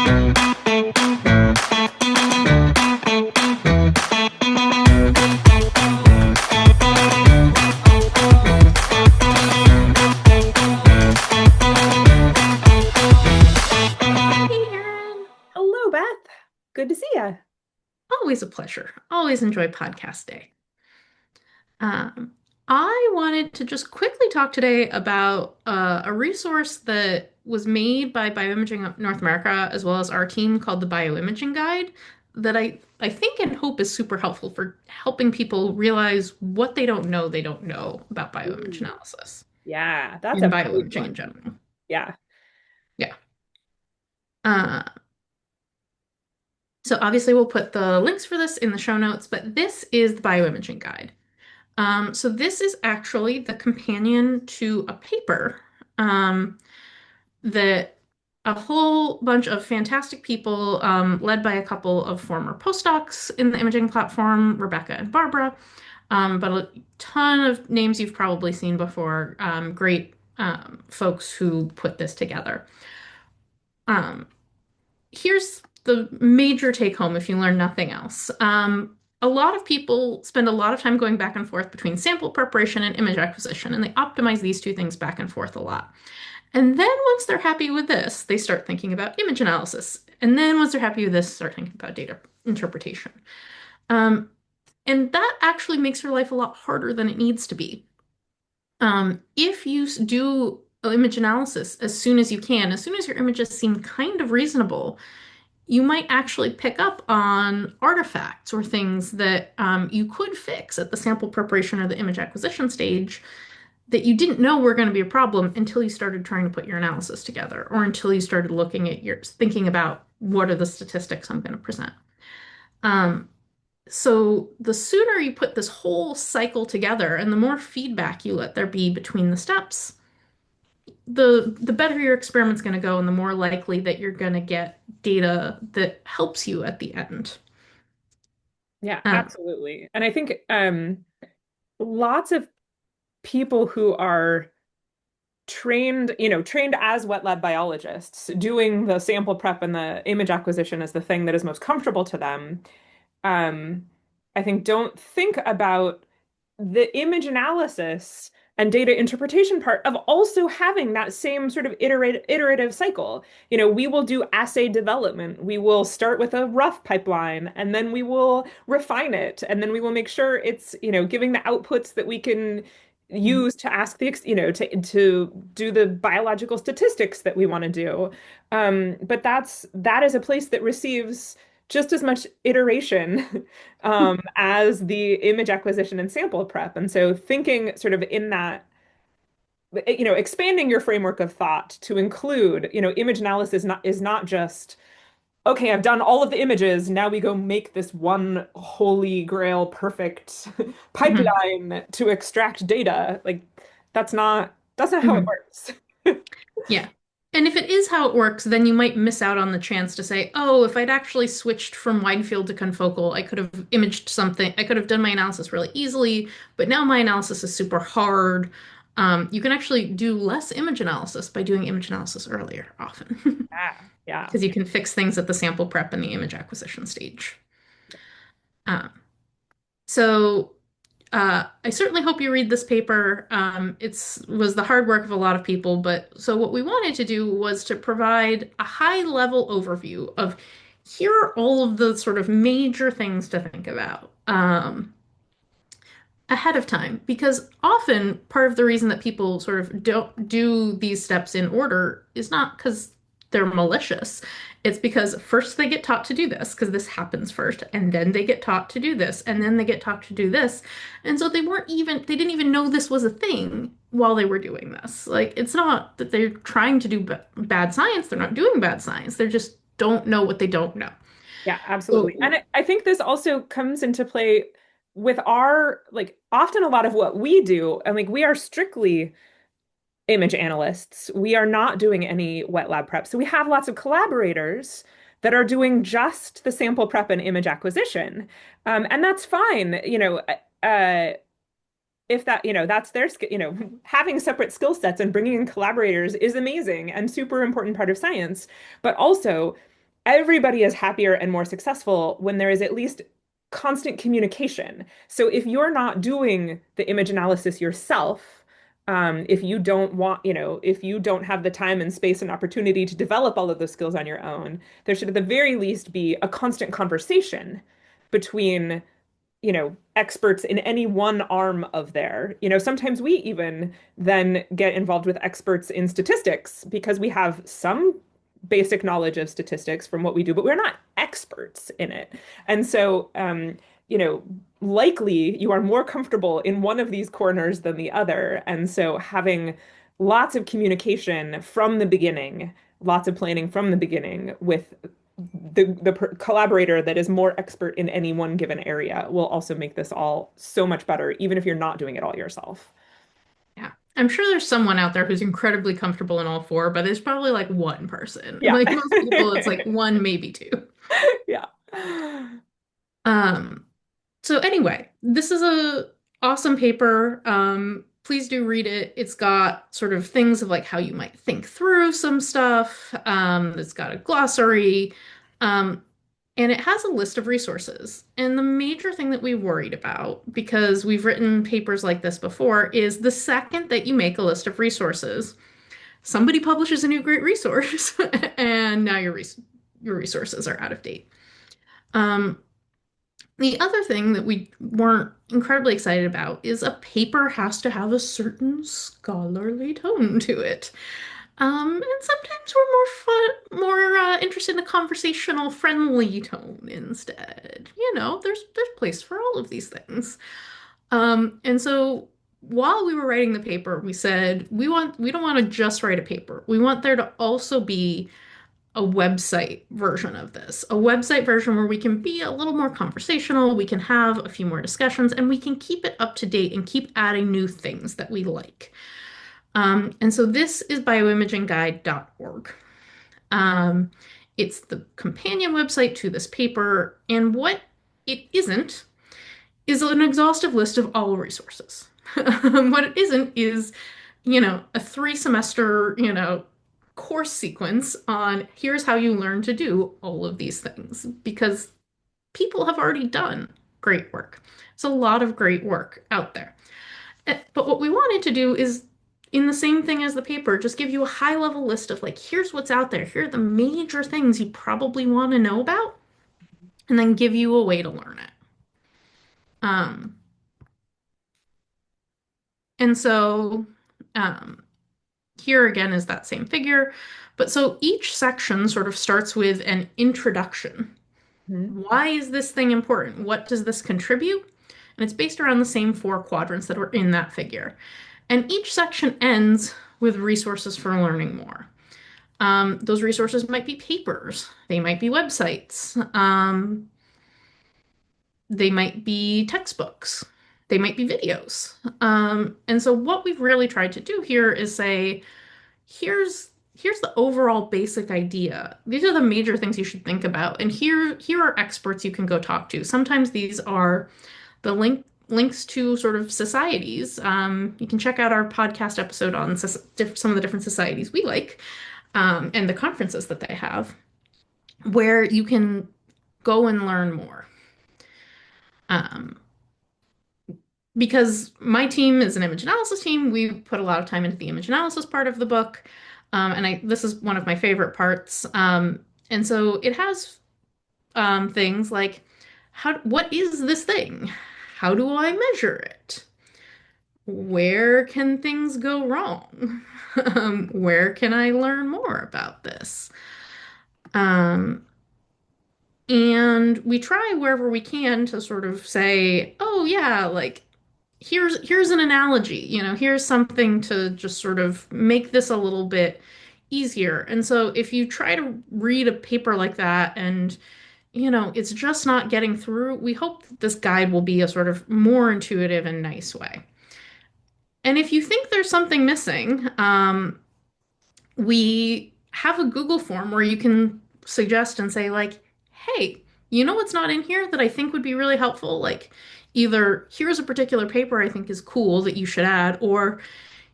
Erin. Hello, Beth. Good to see you. Always a pleasure. Always enjoy podcast day. Um, I wanted to just quickly talk today about a resource that was made by Bioimaging North America as well as our team called the Bioimaging Guide that I think and hope is super helpful for helping people realize what they don't know about bioimage Ooh, analysis yeah, that's and a big bioimaging in one. general. Yeah. Yeah. Uh, so obviously we'll put the links for this in the show notes, but this is the Bioimaging Guide. So this is actually the companion to a paper um, that a whole bunch of fantastic people, led by a couple of former postdocs in the imaging platform, Rebecca and Barbara, but a ton of names you've probably seen before, great folks who put this together. Um, Here's the major take home if you learn nothing else. A lot of people spend a lot of time going back and forth between sample preparation and image acquisition, and they optimize these two things back and forth a lot. And then once they're happy with this, they start thinking about image analysis. And then once they're happy with this, start thinking about data interpretation. Um, and that actually makes your life a lot harder than it needs to be. If you do image analysis as soon as you can, as soon as your images seem kind of reasonable, you might actually pick up on artifacts or things that you could fix at the sample preparation or the image acquisition stage that you didn't know were going to be a problem until you started trying to put your analysis together or until you started looking at your thinking about what are the statistics I'm going to present. Um, so the sooner you put this whole cycle together and the more feedback you let there be between the steps, the better your experiment's going to go and the more likely that you're going to get data that helps you at the end. Yeah, Um, absolutely. And I think lots of people who are trained as wet lab biologists, doing the sample prep and the image acquisition as the thing that is most comfortable to them, um, I think don't think about the image analysis and data interpretation part of also having that same sort of iterative cycle. We will do assay development. We will start with a rough pipeline and then we will refine it. And then we will make sure it's, giving the outputs that we can use to ask to do the biological statistics that we want to do. But that is a place that receives just as much iteration as the image acquisition and sample prep. And so thinking sort of in that, expanding your framework of thought to include, image analysis is not just, okay, I've done all of the images, now we go make this one holy grail perfect mhm, pipeline to extract data. Like that's not how it mhm. works. Yeah. And if it is how it works, then you might miss out on the chance to say, oh, if I'd actually switched from wide field to confocal, I could have imaged something. I could have done my analysis really easily, but now my analysis is super hard. You can actually do less image analysis by doing image analysis earlier, often, Yeah, yeah. because you can fix things at the sample prep and the image acquisition stage. Um, so I certainly hope you read this paper. It's was the hard work of a lot of people, but so what we wanted to do was to provide a high level overview of here are all of the sort of major things to think about ahead of time, because often part of the reason that people sort of don't do these steps in order is not because they're malicious. It's because first they get taught to do this, because this happens first, and then they get taught to do this, and then they get taught to do this. And so they didn't even know this was a thing while they were doing this. Like, it's not that they're trying to do bad science, they're not doing bad science, they just don't know what they don't know. Yeah, absolutely. And So, I think this also comes into play with our, like, often a lot of what we do, and like we are strictly image analysts. We are not doing any wet lab prep. So we have lots of collaborators that are doing just the sample prep and image acquisition. And that's fine. If that, that's their skill, having separate skill sets and bringing in collaborators is amazing and super important part of science. But also, everybody is happier and more successful when there is at least constant communication. So if you're not doing the image analysis yourself, if you don't want, if you don't have the time and space and opportunity to develop all of those skills on your own, there should at the very least be a constant conversation between experts in any one arm of there. Sometimes we even then get involved with experts in statistics because we have some basic knowledge of statistics from what we do, but we're not experts in it. And so, you know, likely you are more comfortable in one of these corners than the other. And so having lots of communication from the beginning, lots of planning from the beginning with the collaborator that is more expert in any one given area will also make this all so much better, even if you're not doing it all yourself. Yeah. I'm sure there's someone out there who's incredibly comfortable in all four, but it's probably like one person. Yeah. Like most people, it's like one, maybe two. Yeah. Um, so anyway, this is a awesome paper. Please do read it. It's got sort of things of like how you might think through some stuff. It's got a glossary. Um, and it has a list of resources. And the major thing that we worried about, because we've written papers like this before, is the second that you make a list of resources, somebody publishes a new great resource, and now your resources are out of date. Um, the other thing that we weren't incredibly excited about is a paper has to have a certain scholarly tone to it. And sometimes we're more interested in a conversational, friendly tone instead. There's place for all of these things. And so while we were writing the paper, we said we don't want to just write a paper. We want there to also be a website version of this, a website version where we can be a little more conversational, we can have a few more discussions, and we can keep it up to date and keep adding new things that we like. And so this is bioimagingguide.org. Um, it's the companion website to this paper, and what it isn't is an exhaustive list of all resources. What it isn't is, a 3 semester, course sequence on here's how you learn to do all of these things because people have already done great work. It's a lot of great work out there. But what we wanted to do is in the same thing as the paper, just give you a high level list of like, here's what's out there. Here are the major things you probably want to know about, and then give you a way to learn it. Um, and so um, here again is that same figure. But so each section sort of starts with an introduction. Mhm. Why is this thing important? What does this contribute? And it's based around the same 4 quadrants that were in that figure. And each section ends with resources for learning more. Those resources might be papers, they might be websites, they might be textbooks, they might be videos. And so what we've really tried to do here is say, here's the overall basic idea. These are the major things you should think about. And here are experts you can go talk to. Sometimes these are the links to sort of societies. You can check out our podcast episode on some of the different societies we like, and the conferences that they have, where you can go and learn more. Um, because my team is an image analysis team, we put a lot of time into the image analysis part of the book. And this is one of my favorite parts. And so it has things like what is this thing? How do I measure it? Where can things go wrong? Where can I learn more about this? Um, and we try wherever we can to sort of say, oh yeah, like here's an analogy, here's something to just sort of make this a little bit easier. And so if you try to read a paper like that and it's just not getting through, we hope that this guide will be a sort of more intuitive and nice way. And if you think there's something missing, we have a Google form where you can suggest and say, like, hey, what's not in here that I think would be really helpful? Like, either here's a particular paper I think is cool that you should add, or,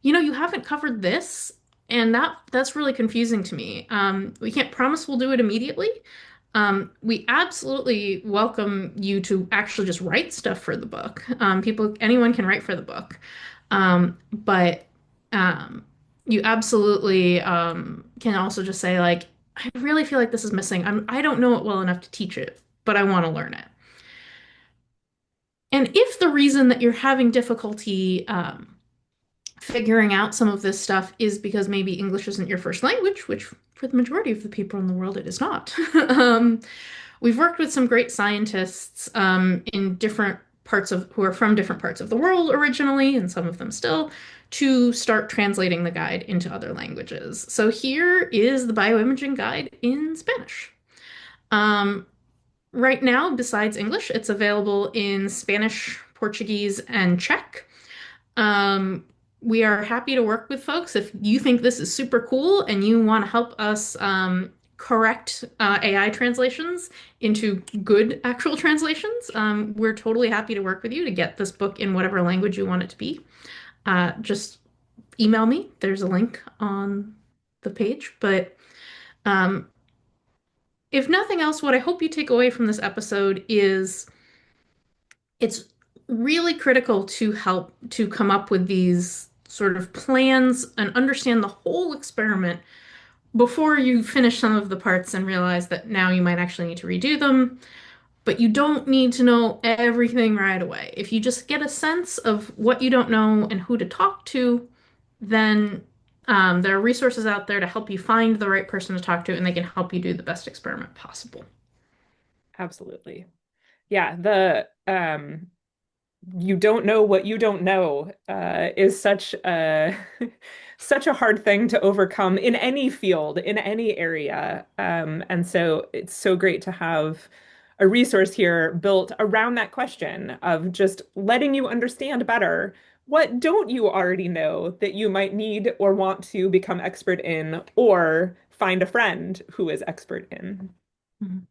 you haven't covered this, And that's really confusing to me. We can't promise we'll do it immediately. We absolutely welcome you to actually just write stuff for the book. Anyone can write for the book. But you absolutely can also just say like, I really feel like this is missing. I don't know it well enough to teach it, but I want to learn it. And if the reason that you're having difficulty figuring out some of this stuff is because maybe English isn't your first language, which for the majority of the people in the world it is not. We've worked with some great scientists in different parts of who are from different parts of the world originally, and some of them still, to start translating the guide into other languages. So here is the bioimaging guide in Spanish. Um, right now, besides English, it's available in Spanish, Portuguese, and Czech. Um, we are happy to work with folks. If you think this is super cool and you want to help us correct AI translations into good actual translations, we're totally happy to work with you to get this book in whatever language you want it to be. Just email me. There's a link on the page. But um, if nothing else, what I hope you take away from this episode is it's really critical to help to come up with these sort of plans and understand the whole experiment before you finish some of the parts and realize that now you might actually need to redo them. But you don't need to know everything right away. If you just get a sense of what you don't know and who to talk to, then there are resources out there to help you find the right person to talk to, and they can help you do the best experiment possible. Absolutely. Yeah, the you don't know what you don't know is such a such a hard thing to overcome in any field, in any area. And so it's so great to have a resource here built around that question of just letting you understand better what don't you already know that you might need or want to become expert in or find a friend who is expert in. Mhm.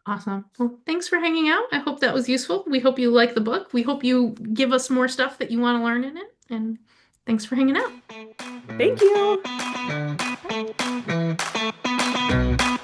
Awesome. Well, thanks for hanging out. I hope that was useful. We hope you like the book. We hope you give us more stuff that you want to learn in it. And thanks for hanging out. Thank you. Bye.